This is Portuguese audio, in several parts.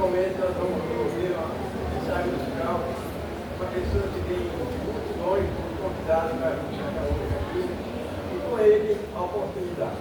Atualmente nós vamos promover uma mensagem musical para pessoas que têm muito longe, convidadas para vir aqui e com ele a oportunidade.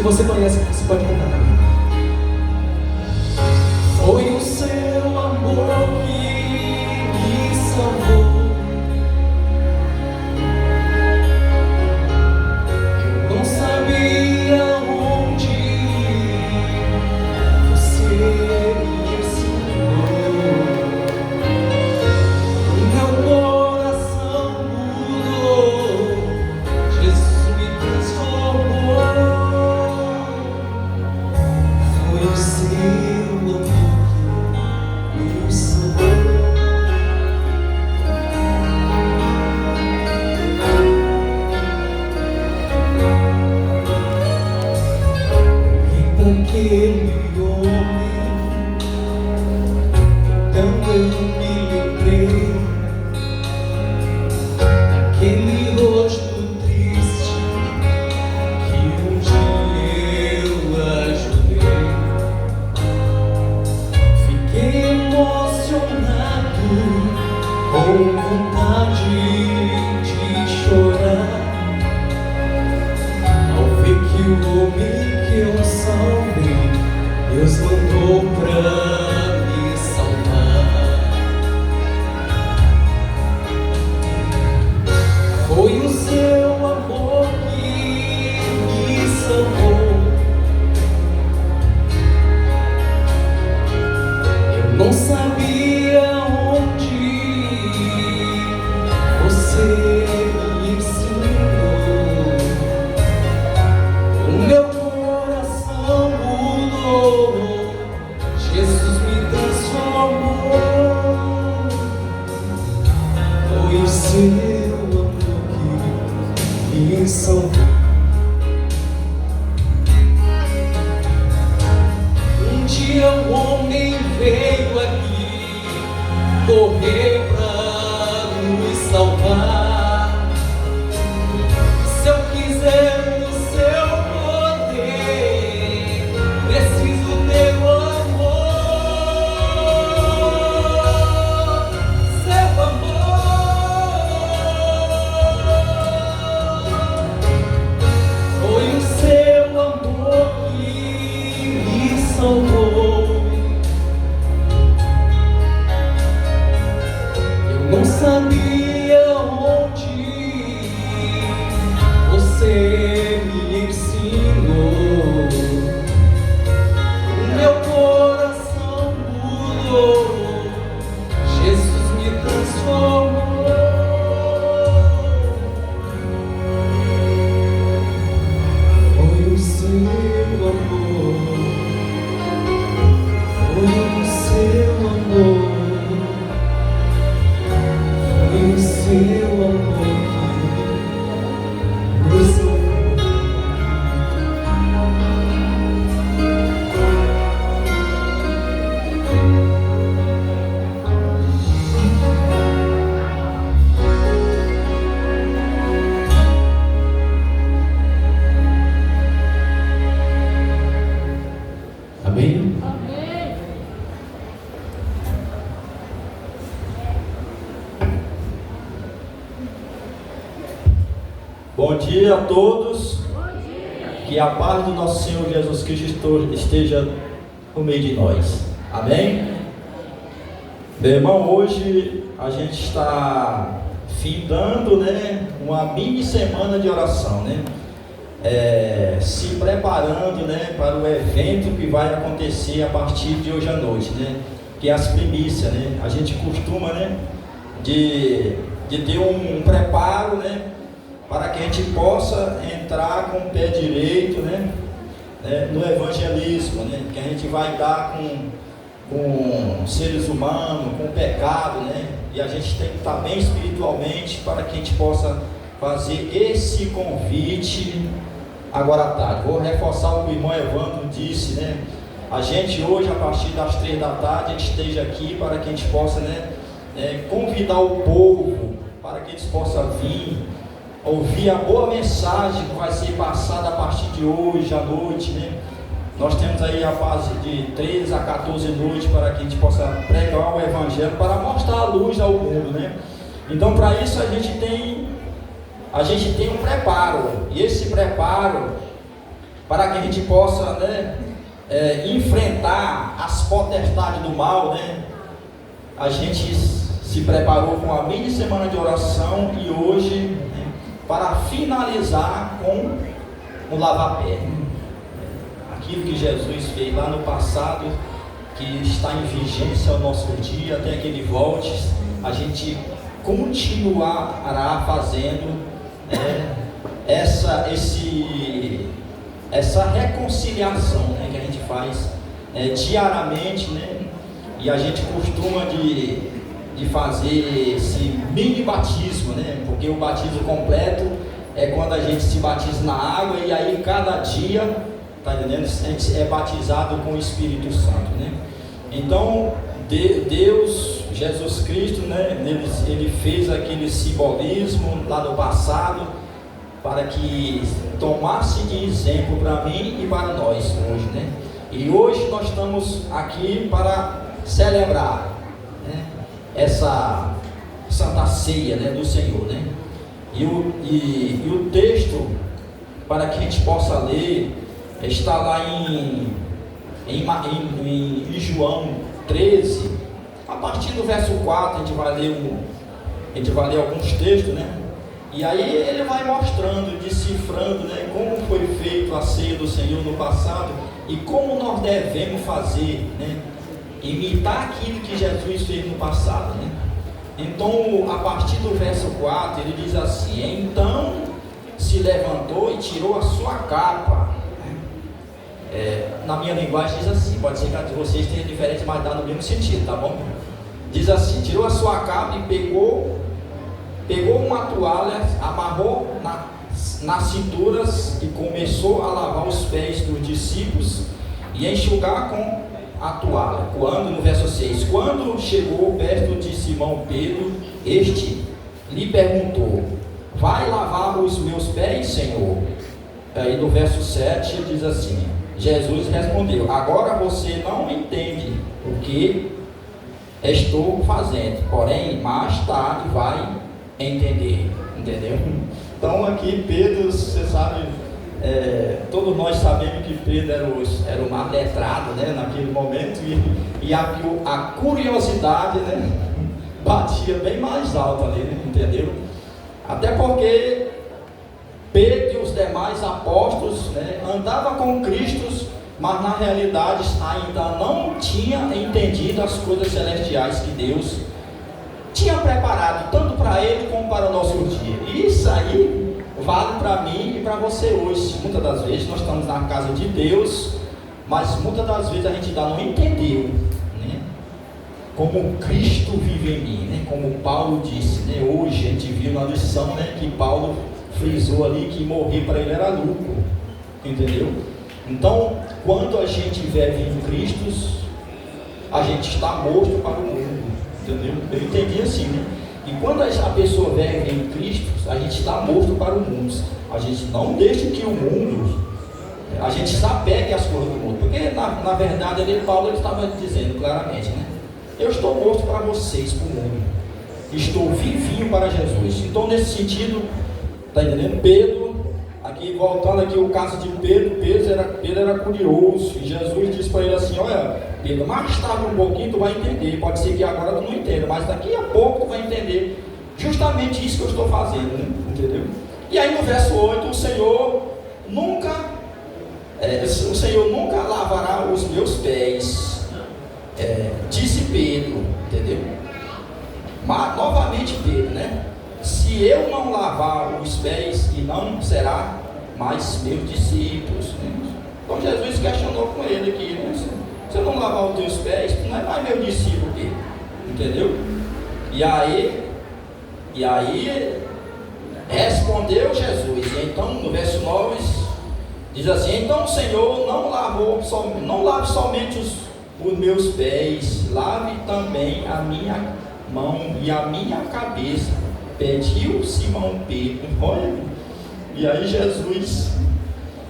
Você conhece, você pode cantar também. Foi o seu amor que me salvou. Eu não sabia onde você me ensinou. O meu coração mudou. Jesus me transformou. O seu amor que me salvou. E daquele homem, então eu me lembrei daquele rosto triste que um dia eu ajudei. Emocionado, com vontade de chorar, ao ver que o homem que eu salvei, Deus mandou pra me salvar. Foi o seu amor que me salvou. Não sabia onde você me ensinou. O meu coração mudou. Jesus me transformou. Foi o seu amor que me salvou. Um dia um homem veio aqui correr pra nos salvar. Se eu quiser o seu poder, preciso do teu amor. Seu amor foi o seu amor que me salvou. Não sabia onde você me ensinou. O meu coração mudou. Jesus me transformou. Foi o seu amor. Foi o seu amor. O seu amor que nos salvou. dia a todos. Que a paz do nosso Senhor Jesus Cristo esteja no meio de nós. Amém? Meu irmão, hoje a gente está findando, né, uma mini semana de oração, né? Se preparando, né, para o evento que vai acontecer a partir de hoje à noite, né? Que é as primícias, né? A gente costuma, né, de ter um preparo, né, para que a gente possa entrar com o pé direito, né, no evangelismo, né, que a gente vai dar com seres humanos, com o pecado, né, e a gente tem que estar bem espiritualmente para que a gente possa fazer esse convite agora à tarde. Vou reforçar o que o irmão Evandro disse, né, a gente hoje, a partir das 3 da tarde, a gente esteja aqui para que a gente possa, né, convidar o povo para que eles possam vir ouvir a boa mensagem que vai ser passada a partir de hoje à noite, né? Nós temos aí a fase de 13 a 14 noites para que a gente possa pregar o evangelho, para mostrar a luz ao mundo, né? Então, para isso a gente tem um preparo, e esse preparo para que a gente possa, né, enfrentar as potestades do mal, né? A gente se preparou com a mini semana de oração e hoje, né, para finalizar com o lava-pé. Aquilo que Jesus fez lá no passado, que está em vigência ao nosso dia, até que Ele volte, a gente continuará fazendo, né, essa reconciliação, né, que a gente faz diariamente, né, e a gente costuma de fazer esse mini batismo, né? Porque o batismo completo é quando a gente se batiza na água e aí cada dia, tá entendendo? A gente é batizado com o Espírito Santo, né? Então, Deus, Jesus Cristo, né? Ele fez aquele simbolismo lá no passado para que tomasse de exemplo para mim e para nós hoje, né? E hoje nós estamos aqui para celebrar, né, essa Santa Ceia, né, do Senhor, né? E o texto para que a gente possa ler está lá em João 13, a partir do verso 4. A gente vai ler alguns textos, né? E aí ele vai mostrando, decifrando, né, como foi feito a ceia do Senhor no passado e como nós devemos fazer, né, imitar aquilo que Jesus fez no passado, né? Então, a partir do verso 4, ele diz assim: então se levantou e tirou a sua capa. Na minha linguagem diz assim, pode ser que a de vocês tenha diferente, mas dá no mesmo sentido, tá bom? Diz assim: tirou a sua capa e pegou uma toalha, amarrou nas cinturas e começou a lavar os pés dos discípulos e enxugar com a toalha. No verso 6, quando chegou perto de Simão Pedro, este lhe perguntou: vai lavar os meus pés, Senhor? Aí no verso 7 diz assim: Jesus respondeu: agora você não entende o que estou fazendo, porém mais tarde vai entender. Entendeu? Então aqui Pedro, você sabe, todos nós sabemos que Pedro era o mais letrado, né, naquele momento, e a curiosidade, né, batia bem mais alto ali, né, entendeu? Até porque Pedro e os demais apóstolos, né, andavam com Cristo, mas na realidade ainda não tinha entendido as coisas celestiais que Deus tinha preparado tanto para ele como para o nosso dia. E isso aí vale para mim e para você hoje. Muitas das vezes nós estamos na casa de Deus, mas muitas das vezes a gente ainda não entendeu, né, como Cristo vive em mim, né, como Paulo disse, né? Hoje a gente viu na lição, né, que Paulo frisou ali que morrer para ele era lucro, entendeu? Então, quando a gente vive em Cristo, a gente está morto para o mundo, entendeu? Eu entendi assim, né? E quando a pessoa vive em Cristo, a gente está morto para o mundo. A gente não deixa que o mundo, a gente se apegue às coisas do mundo. Porque na verdade Paulo estava dizendo claramente, né? Eu estou morto para vocês, para o mundo. Estou vivinho para Jesus. Então nesse sentido, está entendendo? Pedro Aqui, voltando aqui o caso de Pedro, Pedro era curioso, e Jesus disse para ele assim: olha, Pedro, mais tarde um pouquinho tu vai entender, pode ser que agora tu não entenda, mas daqui a pouco tu vai entender justamente isso que eu estou fazendo, né? Entendeu? E aí no verso 8, o Senhor nunca lavará os meus pés, disse Pedro, entendeu? Mas novamente Pedro, né? Se eu não lavar os pés, e não será mais meus discípulos, né? Então Jesus questionou com ele aqui, né? Se eu não lavar os teus pés, tu não é mais meu discípulo, Pedro, entendeu? E aí respondeu Jesus. E então no verso 9 diz assim: então o Senhor não lave somente os meus pés, lave também a minha mão e a minha cabeça, pediu Simão Pedro. Olha, e aí Jesus,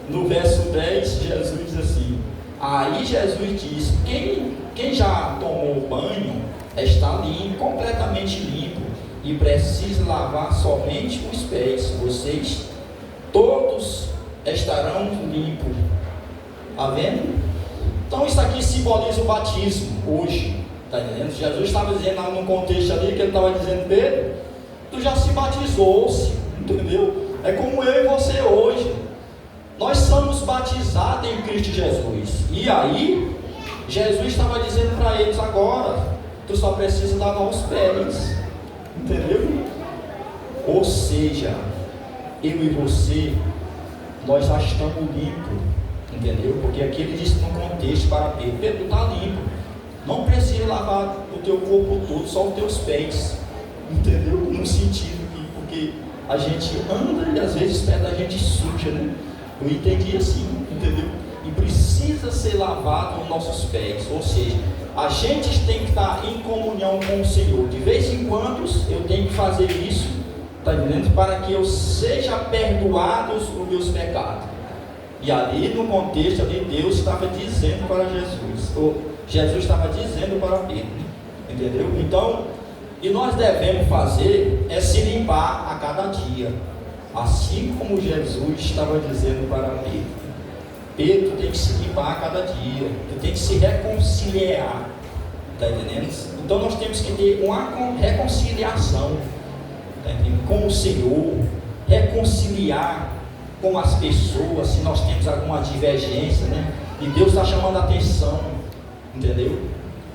no verso 10, Jesus diz assim: aí Jesus diz: quem já tomou banho está limpo, completamente limpo, e precisa lavar somente os pés. Vocês todos estarão limpos. Está vendo? Então isso aqui simboliza o batismo hoje. Está entendendo? Jesus estava dizendo num contexto ali que ele estava dizendo: Pedro, tu já se batizou-se, entendeu? É como eu e você hoje. Nós somos batizados em Cristo Jesus. E aí Jesus estava dizendo para eles agora: tu só precisa lavar os pés, entendeu? Ou seja, eu e você, nós já estamos limpos, entendeu? Porque aqui ele disse no contexto para Pedro: Pedro, está limpo, não precisa lavar o teu corpo todo, só os teus pés, entendeu? No sentido que, porque a gente anda e às vezes os pés da gente suja, né? Eu entendi assim, entendeu? E precisa ser lavado os nossos pés, ou seja, a gente tem que estar em comunhão com o Senhor. De vez em quando eu tenho que fazer isso, está entendendo? Para que eu seja perdoado os meus pecados. E ali no contexto ali, Deus estava dizendo para Jesus, ou Jesus estava dizendo para Pedro, entendeu? Então, e nós devemos fazer é se limpar a cada dia, assim como Jesus estava dizendo para Pedro. Pedro tem que se limpar a cada dia, tu tem que se reconciliar, está entendendo? Então nós temos que ter uma reconciliação, tá entendendo? Com o Senhor, reconciliar com as pessoas, se nós temos alguma divergência, né? E Deus está chamando a atenção, entendeu?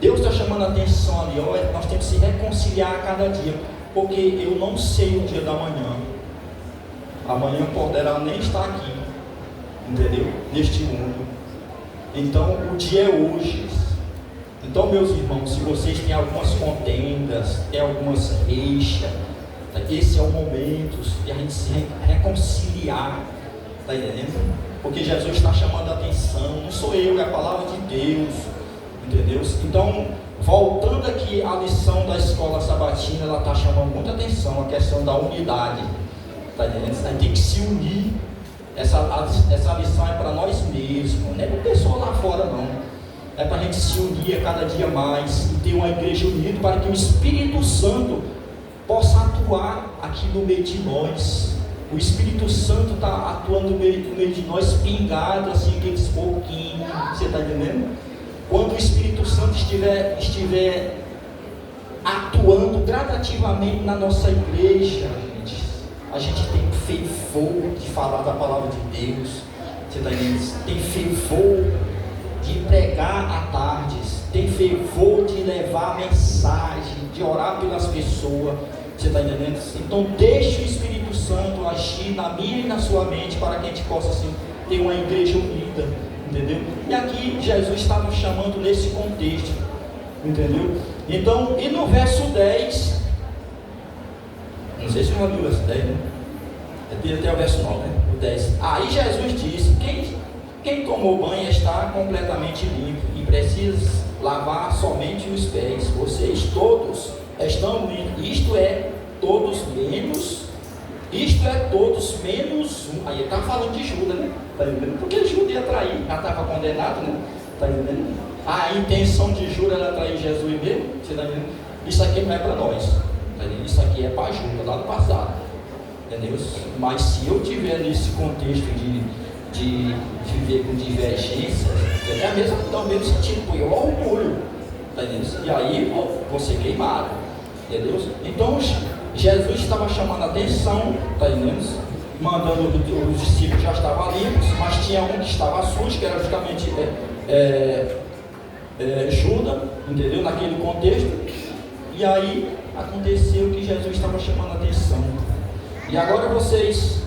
Deus está chamando a atenção ali, olha, nós temos que se reconciliar a cada dia, porque eu não sei o dia da manhã, amanhã poderá nem estar aqui, entendeu? Neste mundo. Então o dia é hoje. Então, meus irmãos, se vocês têm algumas contendas, tem algumas rixas, esse é o momento de a gente se reconciliar, está entendendo? Porque Jesus está chamando a atenção, não sou eu, é a palavra de Deus, entendeu? Então, voltando aqui à lição da escola sabatina, ela está chamando muita atenção, a questão da unidade, está entendendo? A gente tem que se unir. Essa lição é para nós mesmos, não é para o pessoal lá fora não, é para a gente se unir a cada dia mais e ter uma igreja unida para que o Espírito Santo possa atuar aqui no meio de nós. O Espírito Santo está atuando no meio de nós, pingado assim, aqueles pouquinhos, você está entendendo? Quando o Espírito Santo estiver atuando gradativamente na nossa igreja, a gente tem fervor de falar da palavra de Deus, você está entendendo? Tem fervor de pregar à tarde, tem fervor de levar a mensagem, de orar pelas pessoas, você está entendendo? Então deixe o Espírito Santo agir na minha e na sua mente, para que a gente possa assim, ter uma igreja unida, entendeu? E aqui Jesus está nos chamando nesse contexto, entendeu? Então, e no verso 10, não sei se não abriu o verso 10, né? Até o verso 9, né? O 10. Aí Jesus disse: quem tomou banho está completamente limpo e precisa lavar somente os pés. Vocês todos estão limpos. Isto é todos menos um. Aí ele está falando de Judas, né? Tá entendendo? Porque Judas ia trair, já estava condenado, né? Tá entendendo? A intenção de Judas era trair Jesus mesmo. Você está entendendo? Isso aqui não é para nós. Isso aqui é para Judas, lá no passado. entendeu? Mas se eu tiver nesse contexto de viver com divergência, é a mesma, dá o mesmo sentido, porque eu orgulho, tá entendendo? E aí vou ser queimado, entendeu? Então Jesus estava chamando a atenção, tá entendendo? Mandando os discípulos já estavam limpos, mas tinha um que estava sujo, que era justamente Judas, entendeu? Naquele contexto. E aí aconteceu que Jesus estava chamando a atenção. E agora vocês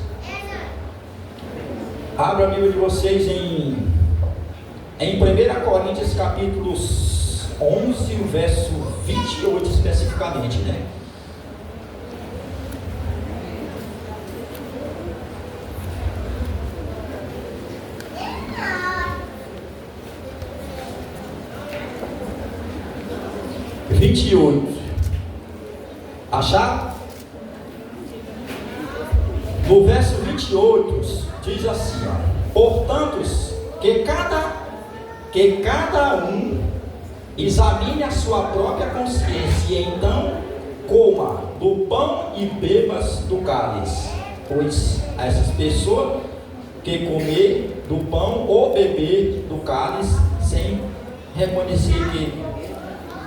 abram a Bíblia de vocês em 1 Coríntios capítulo 11, o verso 28 especificamente, né? Achar? No verso 28 diz assim, ó, portanto, que cada um examine a sua própria consciência e então coma do pão e bebas do cálice, pois a essas pessoas que comer do pão ou beber do cálice sem reconhecer que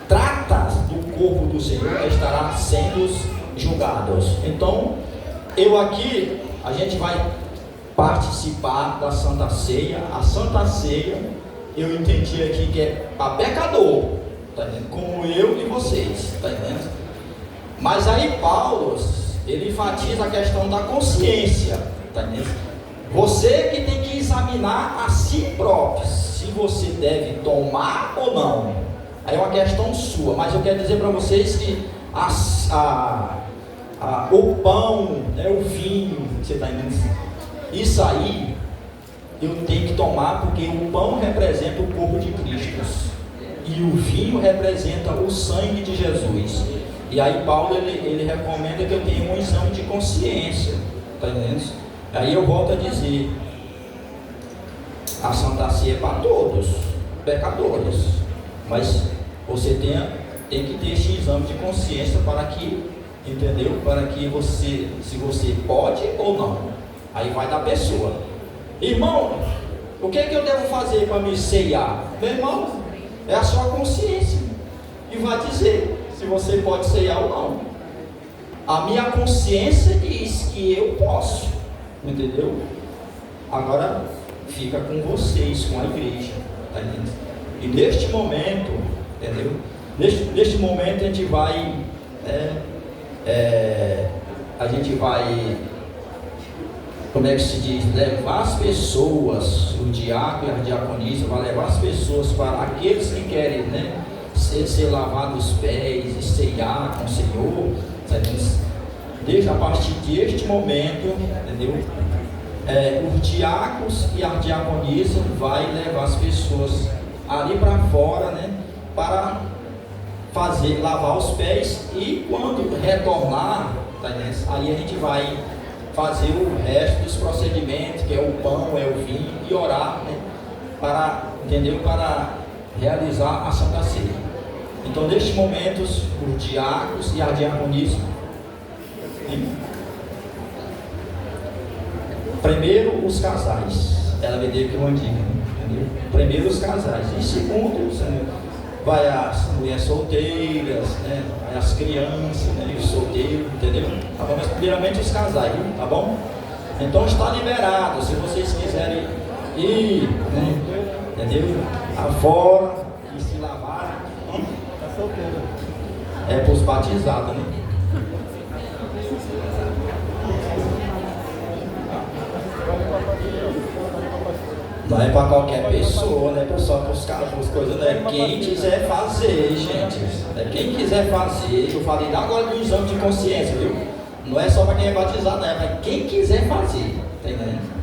trata do corpo do Senhor, estará sendo julgados. Então, a gente vai participar da Santa Ceia. A Santa Ceia, eu entendi aqui que é para pecador, tá entendendo? Como eu e vocês, tá entendendo? Mas aí Paulo, ele enfatiza a questão da consciência, tá entendendo? Você que tem que examinar a si próprio, se você deve tomar ou não. Aí é uma questão sua, mas eu quero dizer para vocês que o pão, né, o vinho, você está entendendo? Isso aí eu tenho que tomar, porque o pão representa o corpo de Cristo e o vinho representa o sangue de Jesus. E aí Paulo ele recomenda que eu tenha um exame de consciência, está entendendo? Aí eu volto a dizer, a Santa Ceia é para todos, pecadores, mas você tem que ter esse exame de consciência para que, entendeu? Para que você, se você pode ou não, aí vai da pessoa. Irmão, o que é que eu devo fazer para me ceiar? Meu irmão, é a sua consciência e vai dizer se você pode ceiar ou não. A minha consciência diz que eu posso, entendeu? Agora fica com vocês, com a igreja, tá entendendo? E neste momento, entendeu? Neste momento a gente vai, como é que se diz, levar as pessoas, o diácono e a diaconisa vai levar as pessoas para aqueles que querem, né, ser lavados os pés e ceiar com o Senhor, sabe? Desde a partir deste momento, entendeu? Os diáconos e a diaconisa vai levar as pessoas ali para fora, né, para lavar os pés, e quando retornar, tá, né, aí a gente vai fazer o resto dos procedimentos, que é o pão, é o vinho, e orar, né, para realizar a Santa Ceia. Então, neste momento, os diáconos e a diaconisa, primeiro os casais, ela me deu aqui uma dica, entendeu? Primeiro os casais, e segundo, vai as mulheres solteiras, né? Vai as crianças, né? E os solteiros, entendeu? Tá bom? Mas primeiramente os casais, tá bom? Então está liberado, se vocês quiserem ir, né? Entendeu? Afora e se lavar, tá solteiro. É para os batizados, né? Não é para qualquer pessoa, né? Só para os caras, para as coisas, né? Quem quiser fazer, gente. Quem quiser fazer, eu falei agora do exame de consciência, viu? Não é só para quem é batizado, não é para quem quiser fazer, tá entendendo?